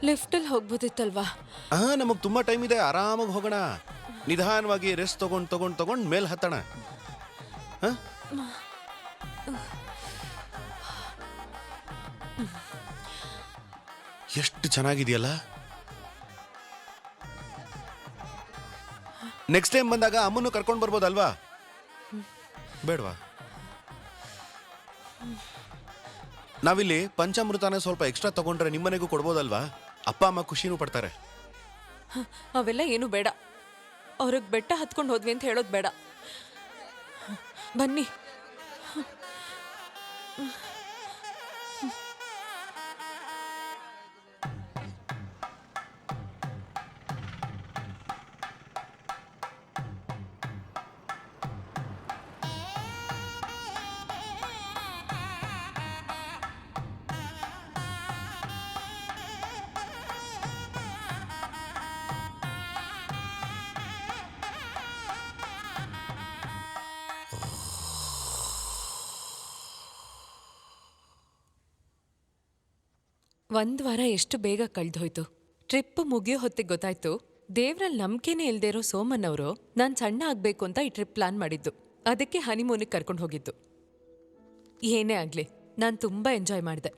ಲಿಫ್ಟಲ್ಲಿ ಹೋಗ್ಬೋದಿತ್ತಲ್ವಾ? ನಮಗೆ ತುಂಬಾ ಟೈಮ್ ಇದೆ, ಆರಾಮಾಗಿ ಹೋಗೋಣ. ನಿಧಾನವಾಗಿ ರೆಸ್ಟ್ ತಗೊಂಡ್ ಮೇಲ್ ಹತ್ತಣ. ಎಷ್ಟು ಚೆನ್ನಾಗಿದೆಯಲ್ಲ. ನೆಕ್ಸ್ಟ್ ಟೈಮ್ ಬಂದಾಗ ಅಮ್ಮನ್ನು ಕರ್ಕೊಂಡು ಬರ್ಬೋದಲ್ವಾ? ಬೇಡವಾ? ನಾವಿಲ್ಲಿ ಪಂಚಾಮೃತನ ಸ್ವಲ್ಪ ಎಕ್ಸ್ಟ್ರಾ ತಗೊಂಡ್ರೆ ನಿಮ್ಮನೆಗೂ ಕೊಡ್ಬೋದಲ್ವಾ? ಅಪ್ಪ ಅಮ್ಮ ಖುಷಿನೂ ಪಡ್ತಾರೆ. ಅವೆಲ್ಲ ಏನು ಬೇಡ. ಅವ್ರಿಗೆ ಬೆಟ್ಟ ಹತ್ಕೊಂಡು ಹೋದ್ವಿ ಅಂತ ಹೇಳೋದು ಬೇಡ. ಬನ್ನಿ. ಒಂದ್ ವಾರ ಎಷ್ಟು ಬೇಗ ಕಳ್ದೋಯ್ತು. ಟ್ರಿಪ್ ಮುಗಿಯೋ ಹೊತ್ತಿಗೆ ಗೊತ್ತಾಯ್ತು, ದೇವ್ರಲ್ಲಿ ನಂಬಿಕೆನೇ ಇಲ್ದೇ ಇರೋ ಸೋಮನ್ ಅವರು ನಾನು ಸಣ್ಣ ಆಗ್ಬೇಕು ಅಂತ ಈ ಟ್ರಿಪ್ ಪ್ಲಾನ್ ಮಾಡಿದ್ದು. ಅದಕ್ಕೆ ಹನಿಮೂನಿಗೆ ಕರ್ಕೊಂಡು ಹೋಗಿದ್ದು. ಏನೇ ಆಗ್ಲಿ, ನಾನು ತುಂಬಾ ಎಂಜಾಯ್ ಮಾಡಿದೆ.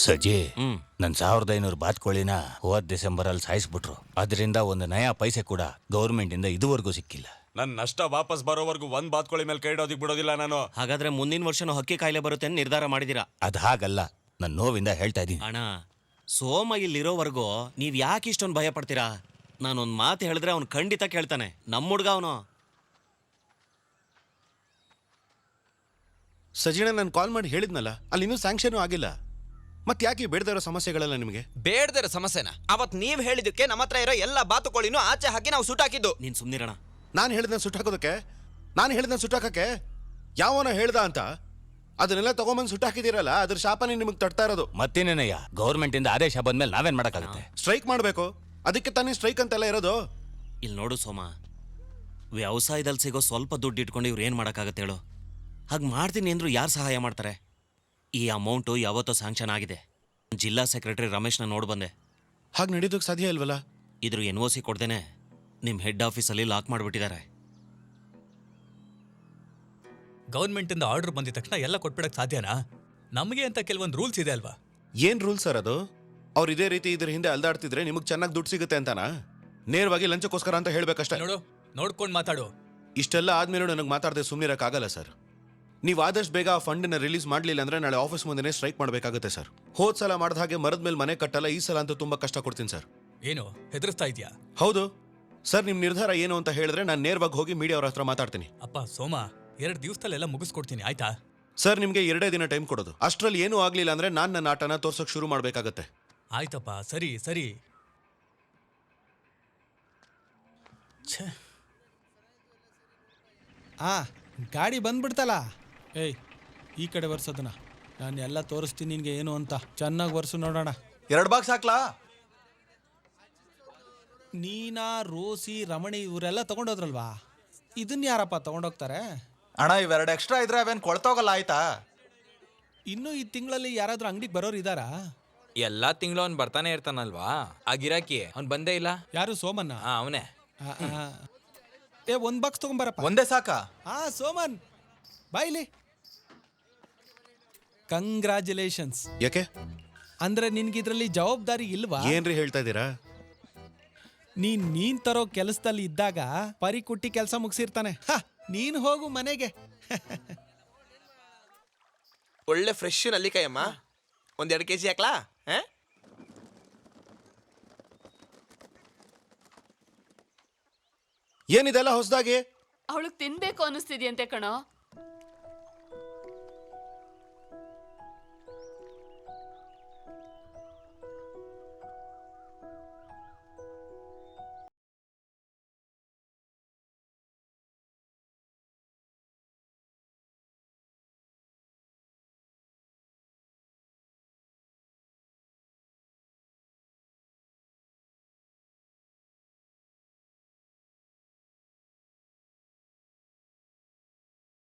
ಸಜ್ಜಿ, ನನ್ 1500 ಬಾತ್ಕೋಳಿನ ಹೋದ್ ಡಿಸೆಂಬರಲ್ಲಿ ಸಾಯಿಸ್ಬಿಟ್ರು. ಅದರಿಂದ ಒಂದು ನಯಾ ಪೈಸೆ ಕೂಡ ಗೌರ್ಮೆಂಟ್ ಇಂದ ಇದುವರೆಗೂ ಸಿಕ್ಕಿಲ್ಲ. ನನ್ ನಷ್ಟ ವಾಪಸ್ ಬರೋವರೆಗೂ ಒಂದ್ ಬಾತ್ಕೋಳಿ ಮೇಲೆ ಕೈ ಇಡೋದಿಕ್ ಬಿಡೋದಿಲ್ಲ ನಾನು. ಹಾಗಾದ್ರೆ ಮುಂದಿನ ವರ್ಷನೂ ಹಕ್ಕಿ ಕಾಯಿಲೆ ಬರುತ್ತೆ ಅಂತ ನಿರ್ಧಾರ ಮಾಡಿದೀರಾ? ಅದ್ ಹಾಗಲ್ಲ, ನನ್ನ ನೋವಿಂದ ಹೇಳ್ತಾ ಇದೀನಿ. ಅಣ್ಣ, ಸೋಮ ಇಲ್ಲಿರೋವರೆಗೂ ನೀವ್ ಯಾಕೆ ಇಷ್ಟೊಂದು ಭಯ ಪಡ್ತೀರಾ? ನಾನೊಂದ್ ಮಾತು ಹೇಳಿದ್ರೆ ಅವ್ನು ಖಂಡಿತ ಕೇಳ್ತಾನೆ. ನಮ್ಮ ಹುಡ್ಗ ಅವನು. ಸಜಿಣ, ನಾನು ಕಾಲ್ ಮಾಡಿ ಹೇಳಿದ್ನಲ್ಲ, ಅಲ್ಲಿ ಇನ್ನೂ ಸ್ಯಾಂಕ್ಷನ್ ಆಗಿಲ್ಲ. ಮತ್ತೆ ಯಾಕೆ ಬೇಡದೇ ಇರೋ ಸಮಸ್ಯೆಗಳೆಲ್ಲ ನಿಮಗೆ? ಬೇಡದೇ ಇರೋ ಸಮಸ್ಯೆನ ಅವತ್ ನೀವ್ ಹೇಳಿದಕ್ಕೆ ನಮ್ಮ ಹತ್ರ ಇರೋ ಎಲ್ಲ ಬಾತುಕೋಳಿನೂ ಆಚೆ ಹಾಕಿ ನಾವು ಸುಟ್ಟಾಕಿದ್ದು. ನೀನ್ ಸುಮ್ನಿರಣ. ನಾನು ಹೇಳಿದ್ನ ಸುಟ್ಟಾಕೋದಕ್ಕೆ, ನಾನು ಹೇಳಿದ್ನ ಸುಟ್ಟಾಕಕ್ಕೆ ಯಾವನ ಹೇಳ್ದ ಅಂತ ಅದನ್ನೆಲ್ಲ ತಗೊಂಬಂದು ಸುಟ್ಟಾಕಿದಿರಲ್ಲ, ಅದ್ರ ಶಾಪನೇ ನಿಮಗೆ ತಡ್ತಾ ಇರೋದು. ಮತ್ತೇನೇನಯ್ಯ, ಗೌರ್ಮೆಂಟ್ ಇಂದ ಆದೇಶ ಬಂದ್ಮೇಲೆ ನಾವೇನ್ ಮಾಡಕ್ಕಾಗುತ್ತೆ? ಸ್ಟ್ರೈಕ್ ಮಾಡಬೇಕು, ಅದಕ್ಕೆ ತಾನೇ ಸ್ಟ್ರೈಕ್ ಅಂತೆಲ್ಲ ಇರೋದು. ಇಲ್ಲಿ ನೋಡು ಸೋಮ, ವ್ಯವಸಾಯದಲ್ಲಿ ಸಿಗೋ ಸ್ವಲ್ಪ ದುಡ್ಡು ಇಟ್ಕೊಂಡು ಇವ್ರು ಏನ್ ಮಾಡಕ್ಕಾಗತ್ತೆ ಹೇಳು? ಹಾಗೆ ಮಾಡ್ತೀನಿ ಅಂದ್ರು ಯಾರು ಸಹಾಯ ಮಾಡ್ತಾರೆ? ಈ ಅಮೌಂಟು ಯಾವತ್ತೋ ಸ್ಯಾಂಕ್ಷನ್ ಆಗಿದೆ. ಜಿಲ್ಲಾ ಸೆಕ್ರೆಟರಿ ರಮೇಶ್ನ ನೋಡ್ ಬಂದೆ. ಹಾಗೆ ನಡೀದಕ್ಕೆ ಸಾಧ್ಯ ಇಲ್ವಲ್ಲ? ಇದ್ರ NOC ಕೊಡ್ದೇನೆ ನಿಮ್ ಹೆಡ್ ಆಫೀಸಲ್ಲಿ ಲಾಕ್ ಮಾಡಿಬಿಟ್ಟಿದ್ದಾರೆ. ಗೌರ್ಮೆಂಟ್ ಇಂದ ಆರ್ಡರ್ ಬಂದಿದ ತಕ್ಷಣ ಎಲ್ಲ ಕೊಟ್ಬಿಡಕ್ ಸಾಧ್ಯನಾ? ನಮಗೆ ಅಂತ ಕೆಲವೊಂದು ರೂಲ್ಸ್ ಇದೆ ಅಲ್ವಾ? ಏನ್ ರೂಲ್ ಸರ್ ಅದು? ಅವ್ರು ಇದೇ ರೀತಿ ಇದ್ರ ಹಿಂದೆ ಅಲ್ದಾಡ್ತಿದ್ರೆ ನಿಮಗೆ ಚೆನ್ನಾಗಿ ದುಡ್ಡು ಸಿಗುತ್ತೆ ಅಂತಾನಾ? ನೇರವಾಗಿ ಲಂಚಕ್ಕೋಸ್ಕರ ಅಂತ ಹೇಳ್ಬೇಕಷ್ಟೇ. ನೋಡು, ನೋಡ್ಕೊಂಡು ಮಾತಾಡು. ಇಷ್ಟೆಲ್ಲ ಆದ್ಮೇಲೆ ನನಗೆ ಮಾತಾಡದೆ ಸುಮ್ಮನಿರಕ್ಕಾಗಲ್ಲ ಸರ್. ನೀವು ಆದಷ್ಟು ಬೇಗ ಆ ಫಂಡನ್ನ ರಿಲೀಸ್ ಮಾಡಲಿಲ್ಲ ಅಂದ್ರೆ ನಾಳೆ ಆಫೀಸ್ ಮುಂದೆನೇ ಸ್ಟ್ರೈಕ್ ಮಾಡಬೇಕಾಗುತ್ತೆ ಸರ್. ಹೋದ್ ಸಲ ಮಾಡಿದ ಹಾಗೆ ಮರದ ಮೇಲೆ ಮನೆ ಕಟ್ಟಲ್ಲ, ಈ ಸಲ ಅಂತೂ ತುಂಬಾ ಕಷ್ಟ ಕೊಡ್ತೀನಿ ಸರ್. ಏನು ಹೆದರ್ಸ್ತಾ ಇದೆಯಾ? ಹೌದು ಸರ್, ನಿಮ್ ನಿರ್ಧಾರ ಏನು ಅಂತ ಹೇಳಿದ್ರೆ ನಾನು ನೇರವಾಗಿ ಹೋಗಿ ಮೀಡಿಯಾ ಅವ್ರ ಹತ್ರ ಮಾತಾಡ್ತೀನಿ. ಅಪ್ಪ ಸೋಮ, 2 ದಿವಸದಲ್ಲೆಲ್ಲ ಮುಗಿಸ್ಕೊಡ್ತೀನಿ, ಆಯ್ತಾ? ಸರ್, ನಿಮ್ಗೆ 2 ದಿನ ಟೈಮ್ ಕೊಡೋದು. ಅಷ್ಟರಲ್ಲಿ ಏನೂ ಆಗ್ಲಿಲ್ಲ ಅಂದ್ರೆ ನಾನು ನನ್ನ ಆಟನ ತೋರ್ಸಕ್ ಶುರು ಮಾಡ್ಬೇಕಾಗತ್ತೆ. ಆಯ್ತಪ್ಪ, ಸರಿ ಸರಿ. ಗಾಡಿ ಬಂದ್ಬಿಡ್ತಲ್ಲ. ಏಯ್, ಈ ಕಡೆ ಬರ್ಸೋದನ್ನ ನಾನು ಎಲ್ಲ ತೋರಿಸ್ತೀನಿ ನಿನ್ಗೆ ಏನು ಅಂತ. ಚೆನ್ನಾಗಿ ಬರ್ಸು ನೋಡೋಣ. 2 ಬಾಕ್ಸ್ ಹಾಕ್ಲಾ? ನೀನಾ, ರೋಸಿ, ರಮಣಿ ಇವರೆಲ್ಲ ತಗೊಂಡೋದ್ರಲ್ವಾ? ಇದನ್ನ ಯಾರಪ್ಪ ತಗೊಂಡೋಗ್ತಾರೆ? ಅಣ್ಣ, ಇವೆರಡು ಎಕ್ಸ್ಟ್ರಾ ಇದ್ರೆ ಅವೇನ್ ಕೊಳ್ತೋಗಲ್ಲ, ಆಯ್ತಾ? ಇನ್ನು ಈ ತಿಂಗಳಲ್ಲಿ ಯಾರಾದ್ರೂ ಅಂಗಡಿಗೆ ಬರೋರು ಇದ್ದಾರಾ? ಎಲ್ಲಾ ತಿಂಗಳು ಅವ್ನು ಬರ್ತಾನೆ ಇರ್ತಾನಲ್ವಾ, ಆ ಗಿರಾಕಿ ಅವ್ನು ಬಂದೇ ಇಲ್ಲ. ಯಾರು? ಸೋಮನ್ನ? ಅವನೇ. ಏ, 1 ಬಾಕ್ಸ್ ತಗೊಂಬರಪ್ಪ. ಒಂದೇ ಸಾಕಾ? ಸೋಮನ್ ಬಾಯ್ಲಿ. ಕಂಗ್ರಾಚುಲೇಷನ್ಸ್. ಯಾಕೆ ಅಂದ್ರೆ ನಿನ್ಗಿದ್ರಲ್ಲಿ ಜವಾಬ್ದಾರಿ ಇಲ್ವಾ? ಏನ್ರಿ ಹೇಳ್ತಾ ಇದ್ದೀರಾ? ನೀನ್ ತರೋ ಕೆಲಸದಲ್ಲಿ ಇದ್ದಾಗ ಪರಿ ಕುಟ್ಟಿ ಕೆಲಸ ಮುಗಿಸಿರ್ತಾನೆ. ನೀನ್ ಹೋಗು ಮನೆಗೆ. ಒಳ್ಳೆ ಫ್ರೆಶ್ ನಲ್ಲಿಕಾಯಮ್ಮ, 1-2 kg ಹಾಕ್ಲಾ? ಏನಿದೆಲ್ಲ ಹೊಸದಾಗಿ? ಅವಳಿಗೆ ತಿನ್ಬೇಕು ಅನಿಸ್ತಿದ್ಯಂತೆ ಕಣೋ.